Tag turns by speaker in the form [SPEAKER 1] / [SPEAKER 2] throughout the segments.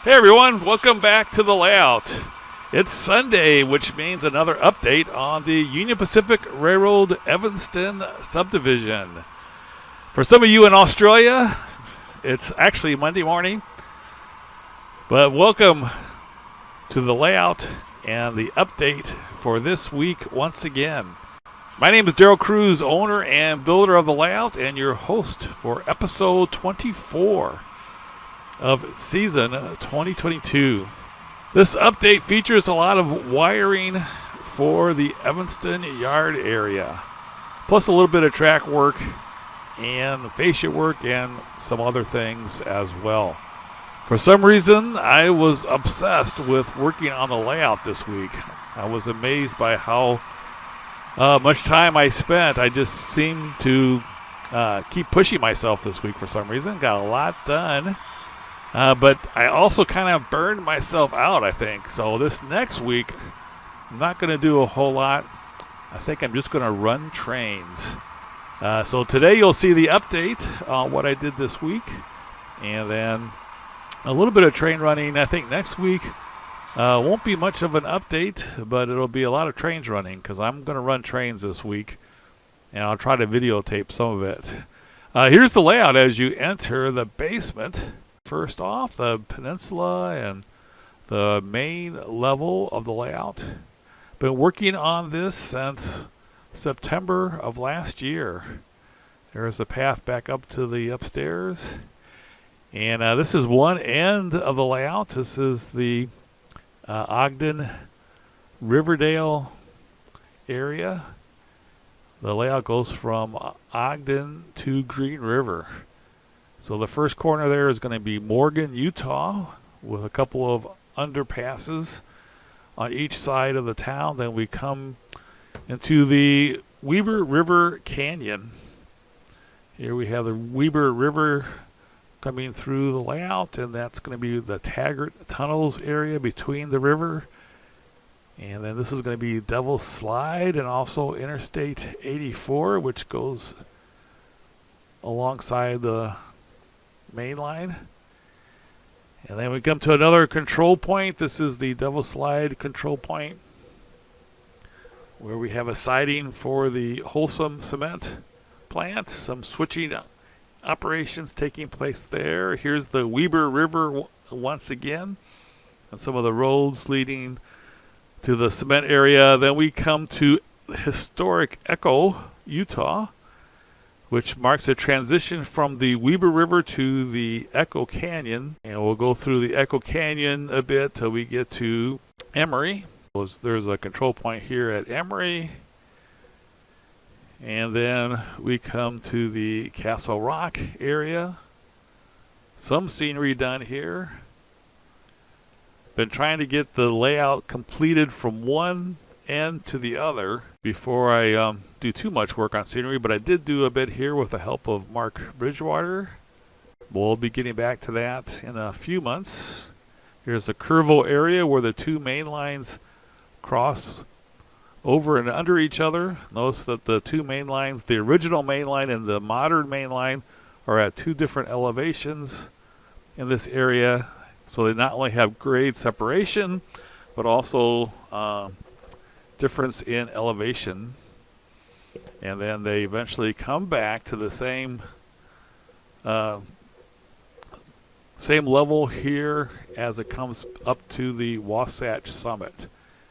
[SPEAKER 1] Hey everyone, welcome back to the layout. It's Sunday, which means another update on the Union Pacific Railroad Evanston Subdivision. For some of you in Australia, it's actually Monday morning, but welcome to the layout and the update for this week once again. My name is Daryl Kruse, owner and builder of the layout, and your host for episode 24 of season 2022. This update features a lot of wiring for the Evanston Yard area, plus a little bit of track work and fascia work and some other things as well. For some reason, I was obsessed with working on the layout this week. I was amazed by how much time I spent. I just seemed to keep pushing myself this week for some reason. Got a lot done. But I also kind of burned myself out, I think. So this next week, I'm not going to do a whole lot. I think I'm just going to run trains. So today you'll see the update on what I did this week. And then a little bit of train running. I think next week won't be much of an update, but it'll be a lot of trains running because I'm going to run trains this week. And I'll try to videotape some of it. Here's the layout as you enter the basement. First off, the peninsula and the main level of the layout. Been working on this since September of last year. There's the path back up to the upstairs. And this is one end of the layout. This is the Ogden Riverdale area. The layout goes from Ogden to Green River. So the first corner there is going to be Morgan, Utah, with a couple of underpasses on each side of the town. Then we come into the Weber River Canyon. Here we have the Weber River coming through the layout, and that's going to be the Taggart Tunnels area between the river. And then this is going to be Devil's Slide and also Interstate 84, which goes alongside the Mainline. And then we come to another control point. This is the Devil Slide control point, where we have a siding for the Wholesome cement plant. Some switching operations taking place there. Here's the Weber River once again, and some of the roads leading to the cement area. Then we come to historic Echo, Utah, which marks a transition from the Weber River to the Echo Canyon. And we'll go through the Echo Canyon a bit till we get to Emory. There's a control point here at Emory. And then we come to the Castle Rock area. Some scenery done here. Been trying to get the layout completed from one end to the other before I do too much work on scenery, but I did do a bit here with the help of Mark Bridgewater. We'll be getting back to that in a few months. Here's the Kerrville area where the two main lines cross over and under each other. Notice that the two main lines, the original main line and the modern main line, are at two different elevations in this area. So they not only have grade separation, but also difference in elevation. And then they eventually come back to the same level here as it comes up to the Wasatch summit.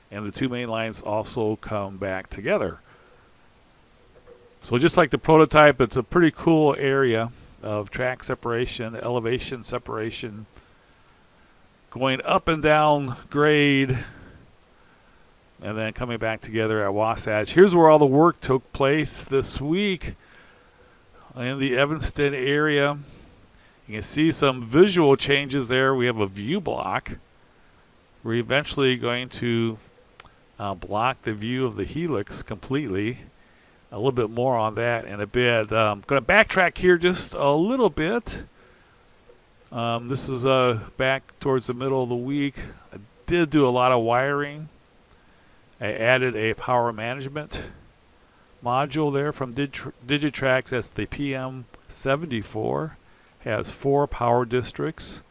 [SPEAKER 1] And the two main lines also come back together. So just like the prototype, it's a pretty cool area of track separation, elevation separation, going up and down grade, and then coming back together at Wasatch. Here's where all the work took place this week in the Evanston area. You can see some visual changes there. We have a view block. We're eventually going to block the view of the helix completely. A little bit more on that in a bit. I'm going to backtrack here just a little bit. This is back towards the middle of the week. I did do a lot of wiring. I added a power management module there from Digitrax. That's the PM74. Has 4 power districts.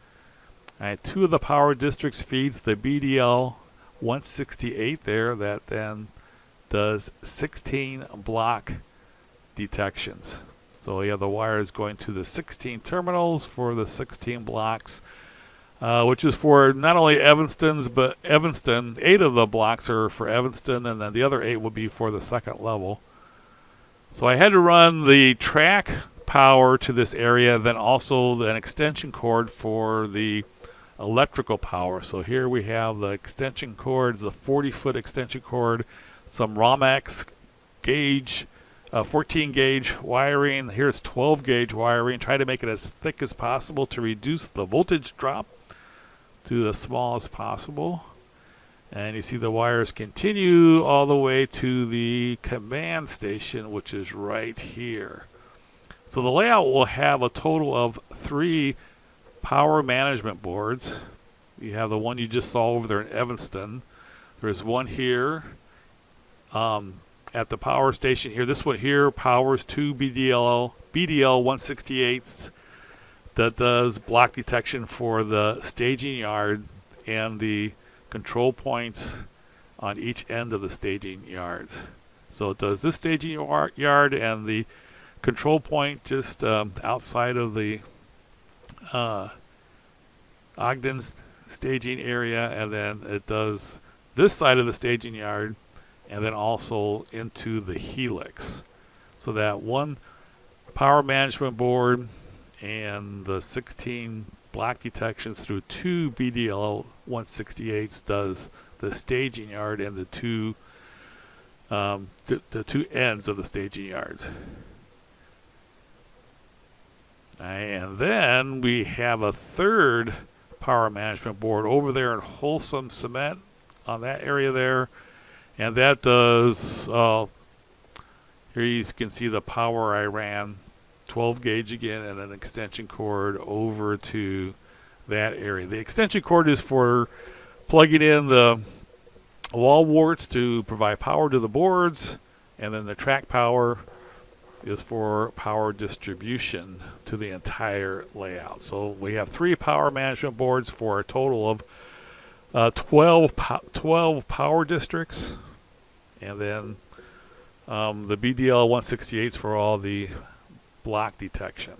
[SPEAKER 1] All right, 2 of the power districts feeds the BDL 168 there that then does 16 block detections. So you have the wires going to the 16 terminals for the 16 blocks, which is for not only Evanston's, but Evanston. 8 of the blocks are for Evanston, and then the other 8 will be for the second level. So I had to run the track power to this area, then also an extension cord for the electrical power. So here we have the extension cords, the 40-foot extension cord, some Romex gauge, 14 gauge wiring. Here's 12 gauge wiring. Try to make it as thick as possible to reduce the voltage drop to as small as possible. And you see the wires continue all the way to the command station, which is right here. So the layout will have a total of 3 power management boards. You have the one you just saw over there in Evanston. There's one here at the power station here. This one here powers 2 BDL 168s that does block detection for the staging yard and the control points on each end of the staging yards. So it does this staging yard and the control point just outside of the Ogden staging area, and then it does this side of the staging yard and then also into the helix. So that one power management board and the 16 block detections through 2 BDL 168s does the staging yard and the two ends of the staging yards. And then we have a third power management board over there in Wholesome Cement on that area there, and that does here you can see the power I ran 12 gauge again and an extension cord over to that area. The extension cord is for plugging in the wall warts to provide power to the boards, and then the track power is for power distribution to the entire layout. So we have 3 power management boards for a total of 12 power districts, and then the BDL 168s for all the block detection.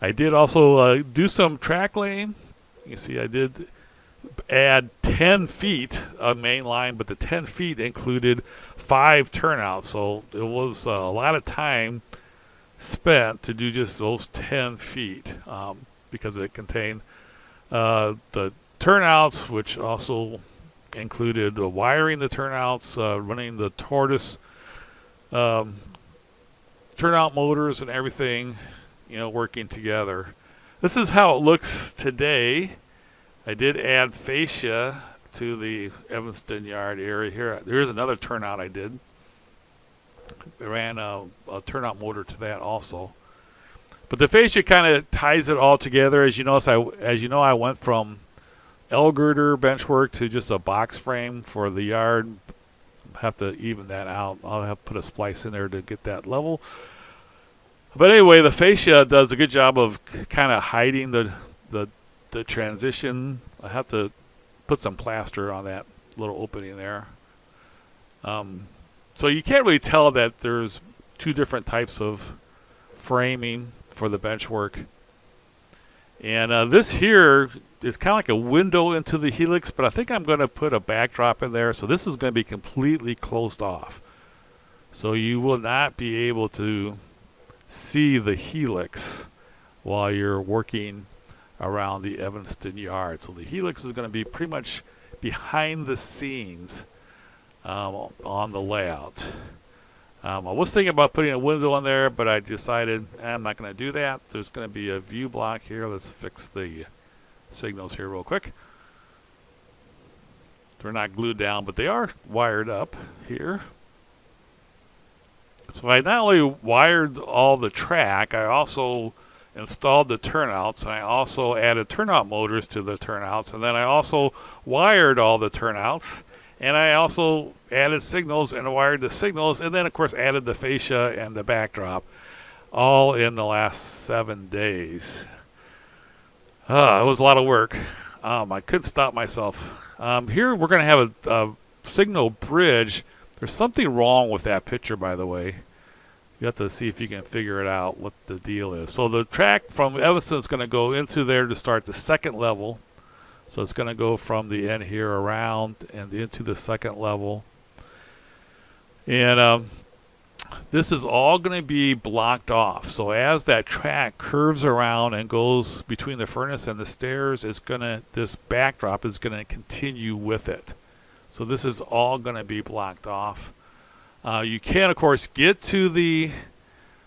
[SPEAKER 1] I did also do some track lane. You see I did add 10 feet of main line, but the 10 feet included 5 turnouts, so it was a lot of time spent to do just those 10 feet because it contained the turnouts, which also included wiring the turnouts, running the tortoise turnout motors and everything, you know, working together. This is how it looks today. I did add fascia to the Evanston Yard area here. There's another turnout I did. I ran a turnout motor to that also. But the fascia kind of ties it all together. As you know, I went from L-girder benchwork to just a box frame for the yard. Have to even that out. I'll have to put a splice in there to get that level. But anyway, the fascia does a good job of kind of hiding the transition. I have to put some plaster on that little opening there. So you can't really tell that there's 2 different types of framing for the benchwork. And this here is kind of like a window into the helix, but I think I'm going to put a backdrop in there. So this is going to be completely closed off. So you will not be able to see the helix while you're working around the Evanston Yard. So the helix is going to be pretty much behind the scenes on the layout. I was thinking about putting a window in there, but I decided I'm not going to do that. There's going to be a view block here. Let's fix the signals here real quick. They're not glued down, but they are wired up here. So I not only wired all the track, I also installed the turnouts, and I also added turnout motors to the turnouts, and then I also wired all the turnouts, and I also added signals and wired the signals, and then of course added the fascia and the backdrop, all in the last 7 days. It was a lot of work. I couldn't stop myself. Here we're going to have a signal bridge. There's something wrong with that picture, by the way. You have to see if you can figure it out what the deal is. So the track from Evanston is going to go into there to start the second level. So it's going to go from the end here around and into the second level. And this is all going to be blocked off. So as that track curves around and goes between the furnace and the stairs, this backdrop is going to continue with it. So this is all going to be blocked off. You can, of course, get to the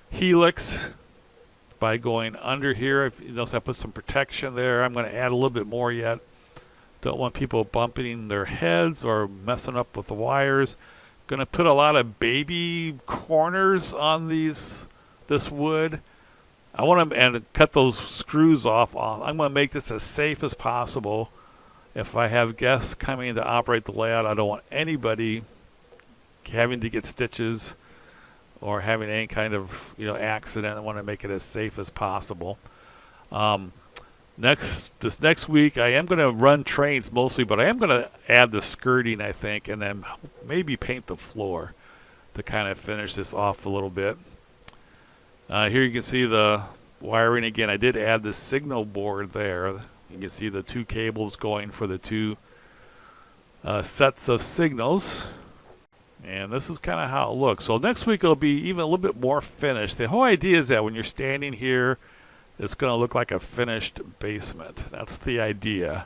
[SPEAKER 1] helix by going under here. If you notice, I put some protection there. I'm going to add a little bit more yet. Don't want people bumping their heads or messing up with the wires. Going to put a lot of baby corners on this wood. I want to cut those screws off. I'm going to make this as safe as possible. If I have guests coming to operate the layout, I don't want anybody having to get stitches or having any kind of accident. I want to make it as safe as possible. This next week, I am going to run trains mostly, but I am going to add the skirting, I think, and then maybe paint the floor to kind of finish this off a little bit. Here you can see the wiring again. I did add the signal board there. You can see the two cables going for the two sets of signals. And this is kind of how it looks. So next week it'll be even a little bit more finished. The whole idea is that when you're standing here, it's going to look like a finished basement. That's the idea.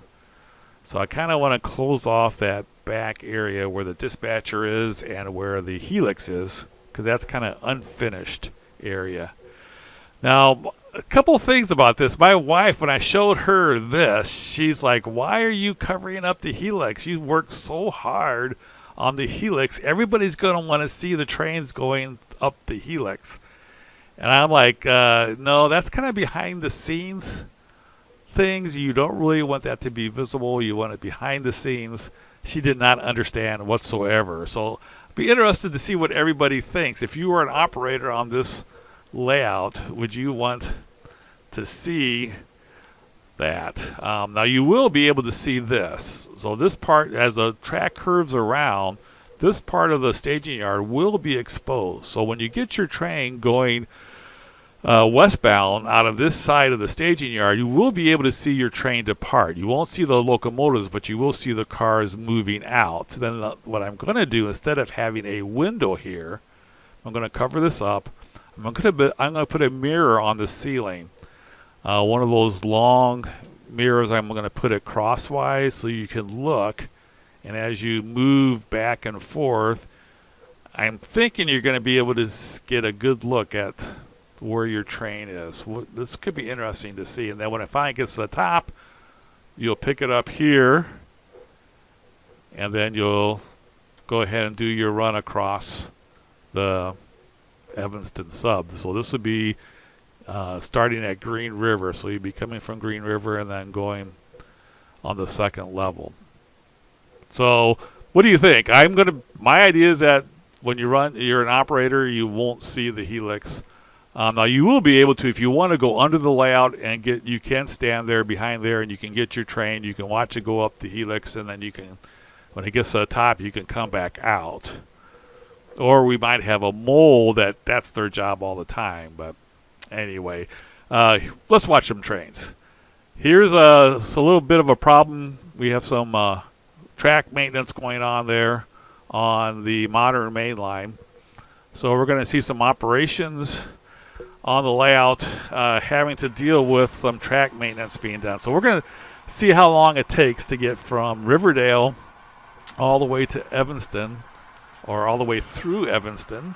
[SPEAKER 1] So I kind of want to close off that back area where the dispatcher is and where the helix is, because that's kind of unfinished area. Now, a couple things about this. My wife, when I showed her this, she's like, "Why are you covering up the helix? You worked so hard on the helix. Everybody's going to want to see the trains going up the helix." And I'm like, no, that's kind of behind the scenes things. You don't really want that to be visible. You want it behind the scenes. She did not understand whatsoever. So I'd be interested to see what everybody thinks. If you were an operator on this layout, would you want to see that? Now you will be able to see this. So this part, as the track curves around, this part of the staging yard will be exposed. So when you get your train going westbound out of this side of the staging yard, you will be able to see your train depart. You won't see the locomotives, but you will see the cars moving out. Then what I'm going to do, instead of having a window here, I'm going to cover this up. I'm going to put a mirror on the ceiling. One of those long mirrors. I'm going to put it crosswise so you can look. And as you move back and forth, I'm thinking you're going to be able to get a good look at where your train is. This could be interesting to see. And then when it finally gets to the top, you'll pick it up here, and then you'll go ahead and do your run across the Evanston sub. So this would be starting at Green River. So you'd be coming from Green River and then going on the second level. So what do you think? My idea is that when you're an operator, you won't see the helix. Now you will be able to, if you want to go under the layout and you can stand there behind there and you can get your train. You can watch it go up the helix, and then you can, when it gets to the top, you can come back out. Or we might have a mole that's their job all the time. But anyway, let's watch some trains. Here's a little bit of a problem. We have some track maintenance going on there on the modern main line. So we're going to see some operations on the layout having to deal with some track maintenance being done. So we're going to see how long it takes to get from Riverdale all the way to Evanston, or all the way through Evanston,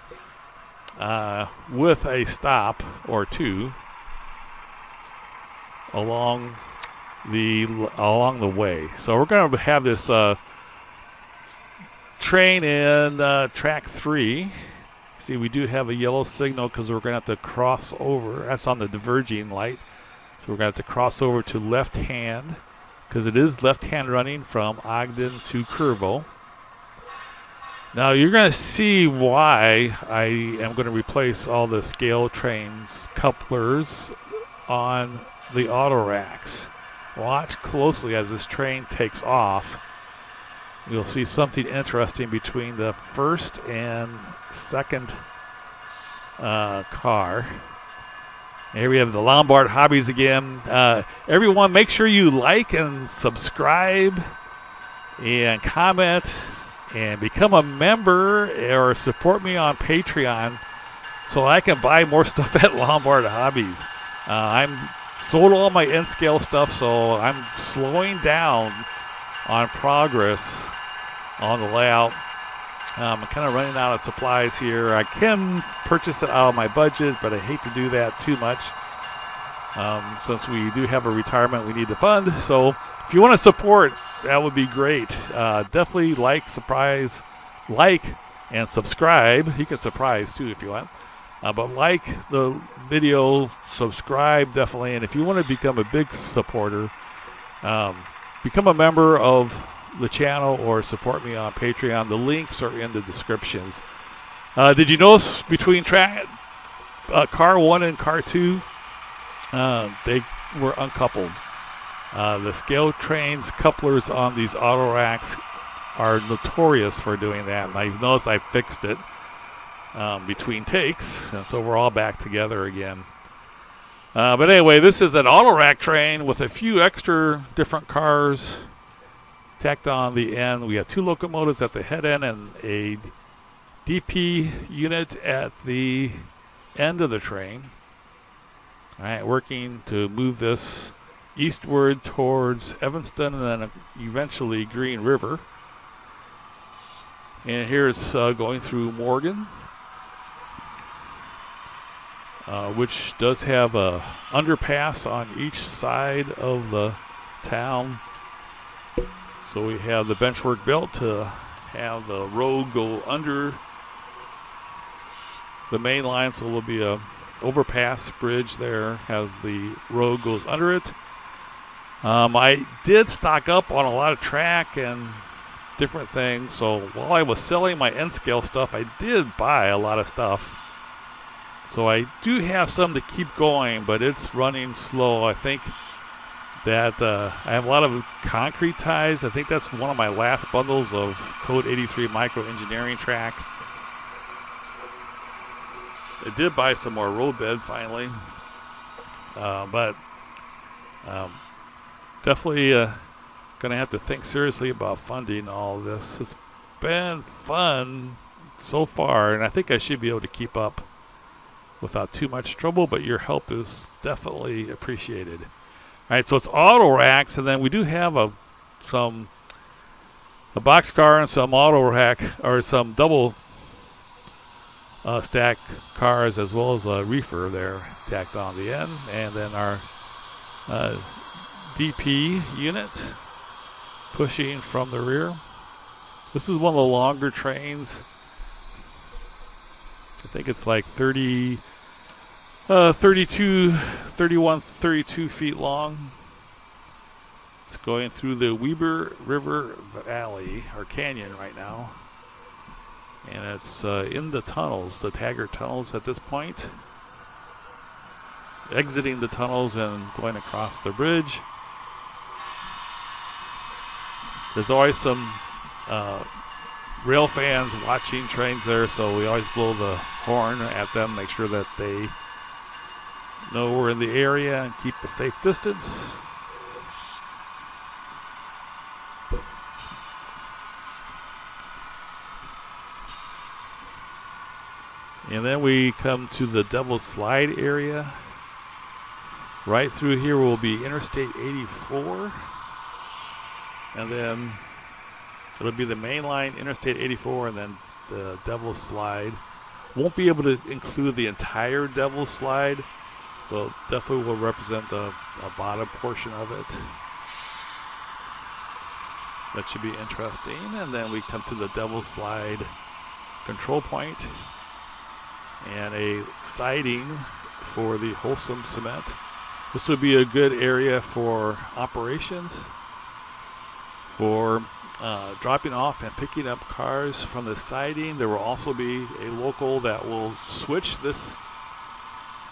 [SPEAKER 1] with a stop or two along the way. So we're going to have this train in track 3. See, we do have a yellow signal because we're going to have to cross over. That's on the diverging light. So we're going to have to cross over to left hand, because it is left hand running from Ogden to Curvo. Now you're going to see why I am going to replace all the scale trains couplers on the auto racks. watch closely as this train takes off. You'll see something interesting between the first and second car. Here we have the Lombard Hobbies again. Everyone, make sure you like and subscribe and comment and become a member or support me on Patreon so I can buy more stuff at Lombard Hobbies. I'm sold all my N-scale stuff, so I'm slowing down on progress on the layout. I'm kind of running out of supplies here. I can purchase it out of my budget, but I hate to do that too much. Since we do have a retirement we need to fund. So if you want to support, that would be great. Definitely like and subscribe. You can surprise too if you want. But like the video, subscribe definitely. And if you want to become a big supporter, become a member of the channel or support me on Patreon. The links are in the descriptions. Did you notice between car 1 and car 2, they were uncoupled? The scale trains couplers on these auto racks are notorious for doing that, and I've noticed I fixed it between takes, and so we're all back together again. But anyway, this is an auto rack train with a few extra different cars tacked on the end. We have 2 locomotives at the head end and a DP unit at the end of the train. All right, working to move this eastward towards Evanston and then eventually Green River. And here's going through Morgan, which does have a underpass on each side of the town. So we have the benchwork built to have the road go under the main line. So there'll be a overpass bridge there as the road goes under it. I did stock up on a lot of track and different things. So while I was selling my N-scale stuff, I did buy a lot of stuff. So I do have some to keep going, but it's running slow. I think that I have a lot of concrete ties. I think that's one of my last bundles of Code 83 micro engineering track. I did buy some more road bed finally, but definitely going to have to think seriously about funding all of this. It's been fun so far, and I think I should be able to keep up without too much trouble, but your help is definitely appreciated. All right, so it's auto racks, and then we do have a boxcar and some auto rack, or some double stack cars, as well as a reefer there tacked on the end, and then our DP unit pushing from the rear. This is one of the longer trains. I think it's like 32 feet long. It's going through the Weber River Valley, or canyon right now. And it's in the tunnels, the Taggart tunnels at this point. Exiting the tunnels and going across the bridge. There's always some rail fans watching trains there, so we always blow the horn at them, make sure that they know we're in the area and keep a safe distance. And then we come to the Devil's Slide area. Right through here will be Interstate 84. And then it'll be the Mainline, Interstate 84, and then the Devil's Slide. Won't be able to include the entire Devil's Slide, but definitely will represent the bottom portion of it. That should be interesting. And then we come to the Devil's Slide control point and a siding for the Wholesome Cement. This would be a good area for operations, for dropping off and picking up cars from the siding. There will also be a local that will switch this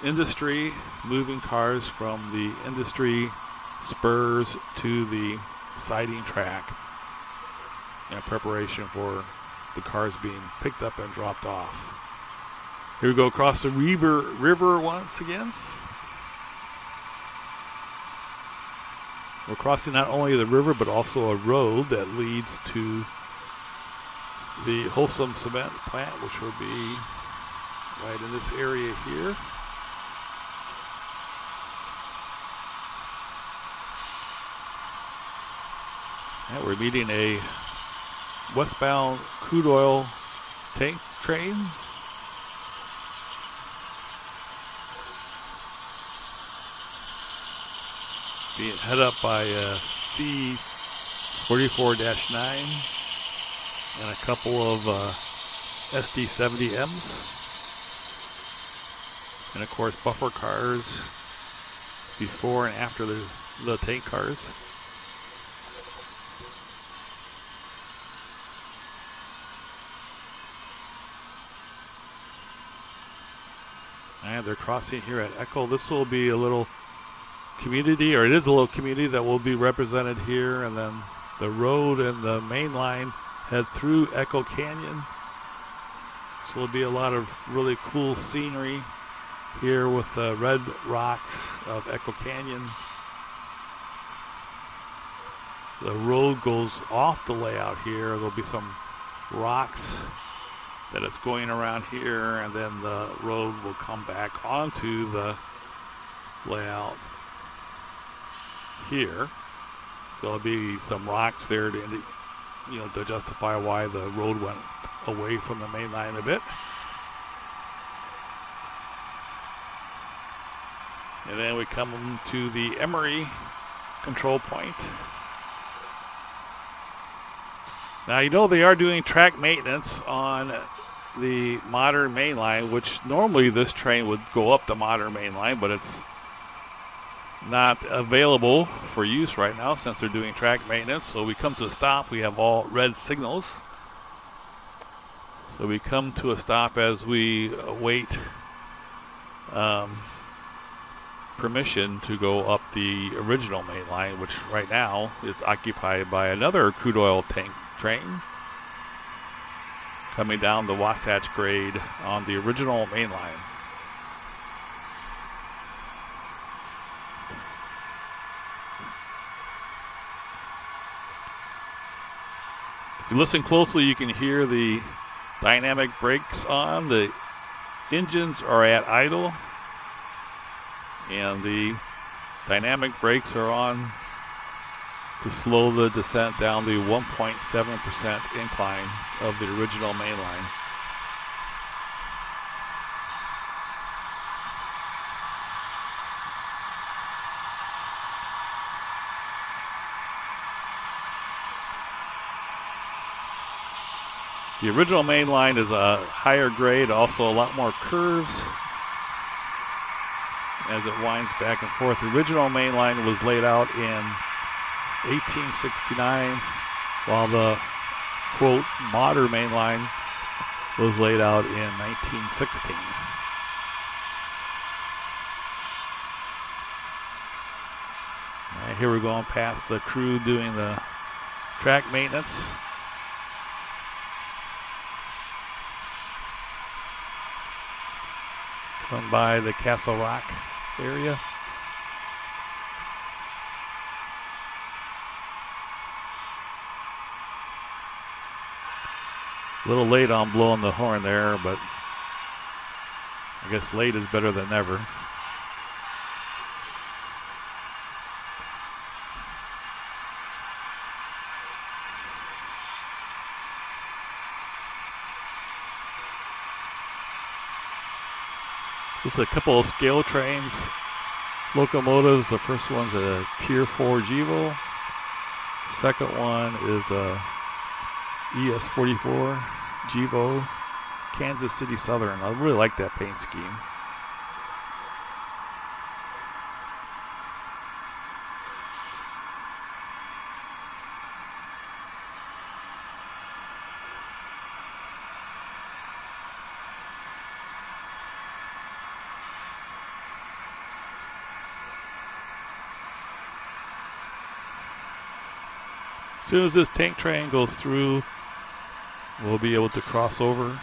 [SPEAKER 1] industry, moving cars from the industry spurs to the siding track in preparation for the cars being picked up and dropped off. Here we go across the river once again. We're crossing not only the river but also a road that leads to the Wholesome Cement plant, which will be right in this area here. And we're meeting a westbound crude oil tank train. Being head up by C44-9 and a couple of SD70Ms. And of course buffer cars before and after the tank cars. And they're crossing here at Echo. This will be a little community, or it is a little community that will be represented here, and then the road and the main line head through Echo Canyon. So there'll be a lot of really cool scenery here with the red rocks of Echo Canyon. The road goes off the layout here. There'll be some rocks that it's going around here, and then the road will come back onto the layout here. So there'll be some rocks there to, to justify why the road went away from the main line a bit. And then we come to the Emery control point. Now, they are doing track maintenance on the modern main line, which normally this train would go up the modern main line, but it's not available for use right now since they're doing track maintenance. So we come to a stop. We have all red signals. So we come to a stop as we await permission to go up the original main line, which right now is occupied by another crude oil tank train coming down the Wasatch grade on the original main line. If you listen closely, you can hear the dynamic brakes on. The engines are at idle, and the dynamic brakes are on to slow the descent down the 1.7% incline of the original main line. The original main line is a higher grade, also a lot more curves as it winds back and forth. The original main line was laid out in 1869, while the, quote, modern main line was laid out in 1916. All right, here we're going past the crew doing the track maintenance. Come by the Castle Rock area. A little late on blowing the horn there, but I guess late is better than never. Just a couple of scale trains, locomotives. The first one's a Tier 4 Gevo. Second one is a ES44 Gevo, Kansas City Southern. I really like that paint scheme. As soon as this tank train goes through, we'll be able to cross over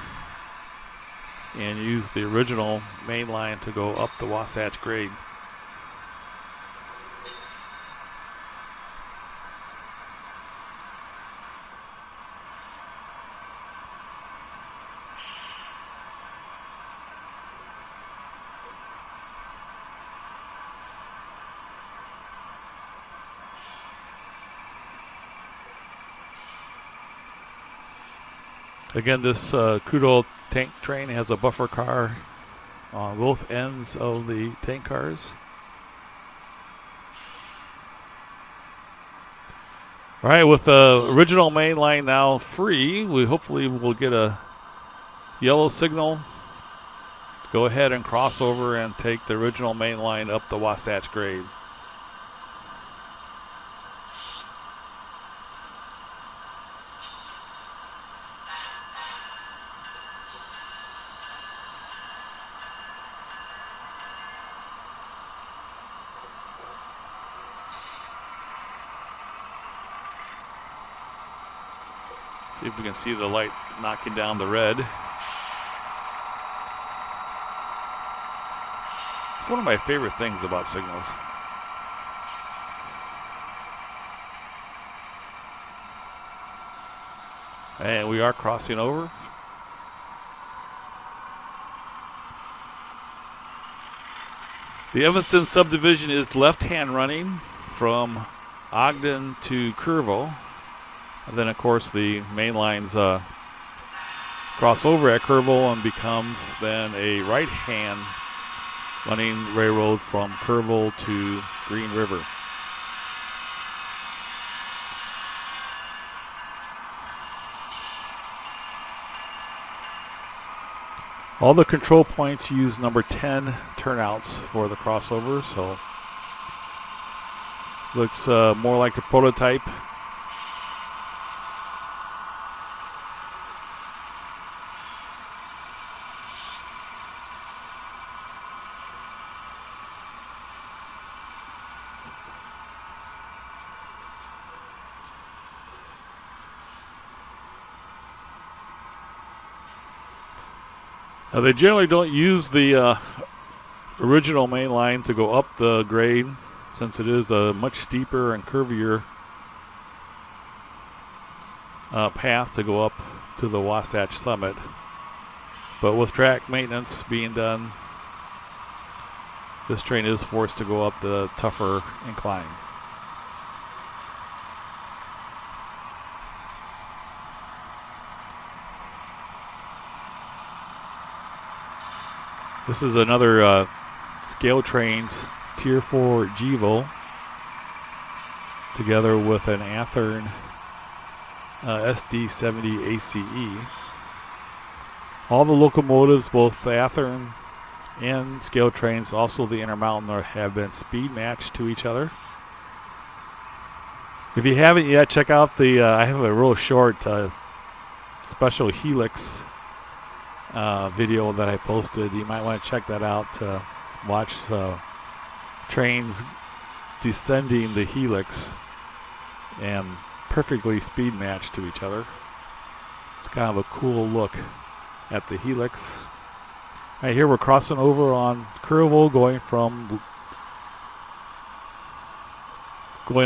[SPEAKER 1] and use the original main line to go up the Wasatch grade. Again, this crude oil tank train has a buffer car on both ends of the tank cars. All right, with the original main line now free, we hopefully will get a yellow signal to go ahead and cross over and take the original main line up the Wasatch grade. See if we can see the light knocking down the red. It's one of my favorite things about signals. And we are crossing over. The Evanston Subdivision is left-hand running from Ogden to Kerrville. And then, of course, the main lines cross over at Kerrville and becomes then a right-hand running railroad from Kerrville to Green River. All the control points use number 10 turnouts for the crossover, so looks more like the prototype. Now they generally don't use the original main line to go up the grade, since it is a much steeper and curvier path to go up to the Wasatch summit. But with track maintenance being done, this train is forced to go up the tougher incline. This is another scale trains Tier 4 GEVO together with an Athearn SD70 ACE. All the locomotives, both the Athearn and scale trains, also the Intermountain, have been speed matched to each other. If you haven't yet, check out the, I have a real short special Helix video that I posted. You might want to check that out to watch trains descending the Helix and perfectly speed matched to each other. It's kind of a cool look at the Helix. Right here we're crossing over on Kerrville, going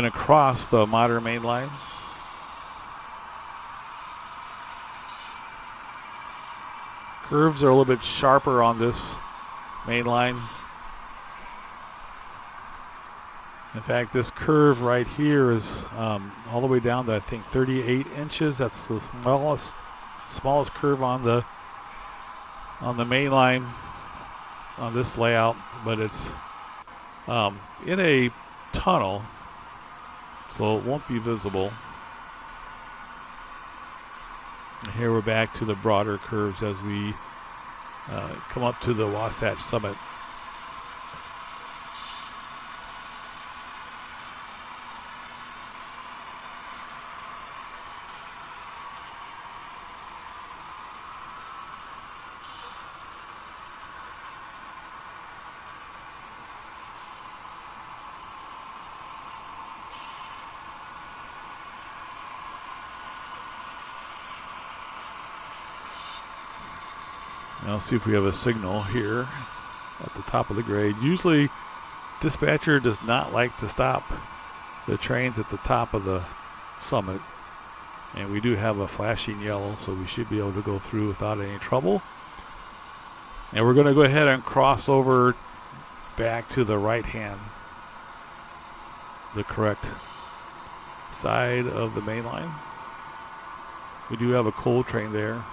[SPEAKER 1] across the modern main line. Curves are a little bit sharper on this main line. In fact, this curve right here is all the way down to, I think, 38 inches. That's the smallest curve on the main line on this layout, but it's in a tunnel, so it won't be visible. And here we're back to the broader curves as we come up to the Wasatch summit. I'll see if we have a signal here at the top of the grade. Usually dispatcher does not like to stop the trains at the top of the summit. And we do have a flashing yellow, so we should be able to go through without any trouble. And we're going to go ahead and cross over back to the right hand, the correct side of the main line. We do have a coal train there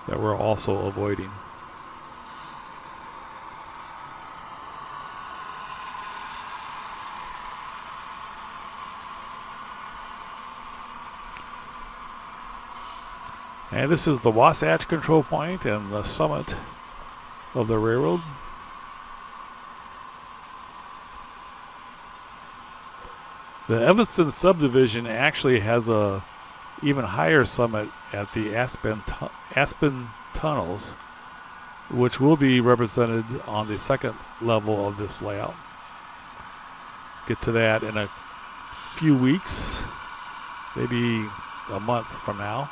[SPEAKER 1] that we're also avoiding. And this is the Wasatch control point and the summit of the railroad. The Evanston Subdivision actually has a even higher summit at the Aspen Tunnels, which will be represented on the second level of this layout. Get to that in a few weeks, maybe a month from now.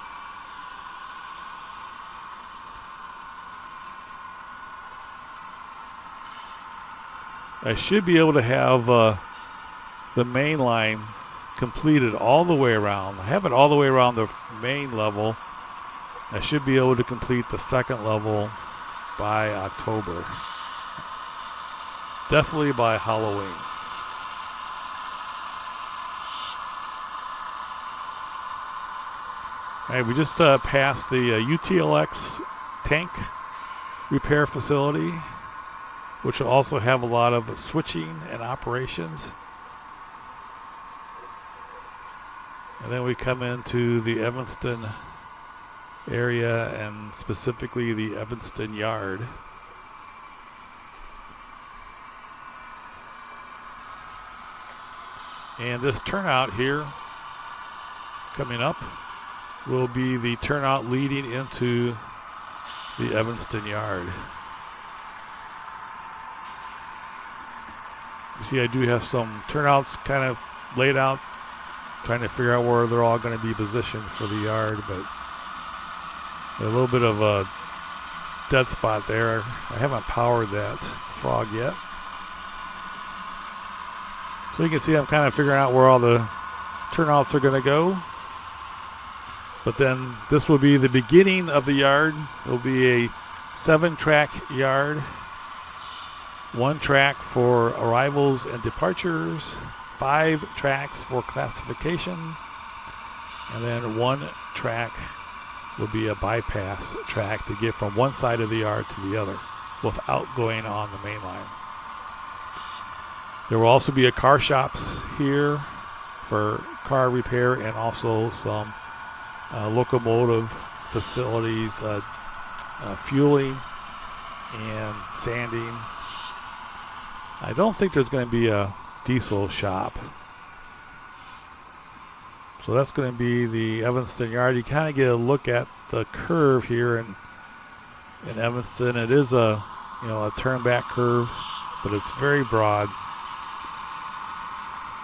[SPEAKER 1] I should be able to have the main line completed all the way around. I have it all the way around the main level. I should be able to complete the second level by October. Definitely by Halloween. All right, we just passed the UTLX tank repair facility, which will also have a lot of switching and operations. And then we come into the Evanston area and specifically the Evanston Yard. And this turnout here coming up will be the turnout leading into the Evanston Yard. You see, I do have some turnouts kind of laid out, trying to figure out where they're all going to be positioned for the yard, but a little bit of a dead spot there. I haven't powered that frog yet. So you can see I'm kind of figuring out where all the turnouts are going to go. But then this will be the beginning of the yard. There'll be a 7-track yard. 1 track for arrivals and departures, 5 tracks for classification, and then 1 track will be a bypass track to get from one side of the yard to the other without going on the main line. There will also be a car shops here for car repair and also some locomotive facilities, fueling and sanding. I don't think there's going to be a diesel shop. So that's going to be the Evanston Yard. You kind of get a look at the curve here in Evanston. It is a turn back curve, but it's very broad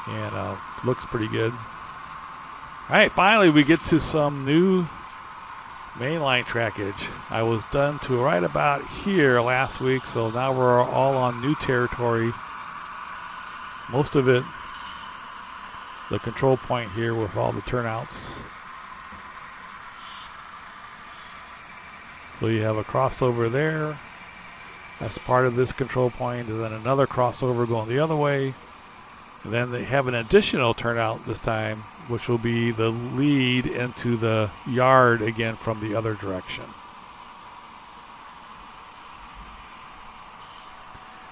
[SPEAKER 1] and looks pretty good. All right, finally we get to some new mainline trackage. I was done to right about here last week, so now we're all on new territory. Most of it, the control point here with all the turnouts. So you have a crossover there. That's part of this control point, and then another crossover going the other way. And then they have an additional turnout this time, which will be the lead into the yard again from the other direction.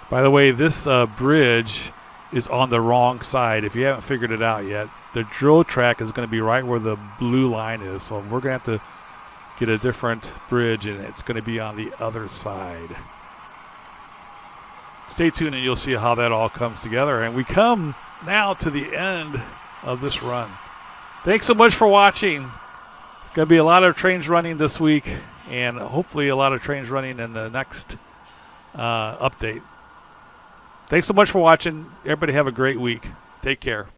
[SPEAKER 1] By the way, this bridge is on the wrong side. If you haven't figured it out yet, the drill track is going to be right where the blue line is. So we're going to have to get a different bridge, and it's going to be on the other side. Stay tuned and you'll see how that all comes together. And we come now to the end of this run. Thanks so much for watching. Going to be a lot of trains running this week, and hopefully a lot of trains running in the next update. Thanks so much for watching. Everybody have a great week. Take care.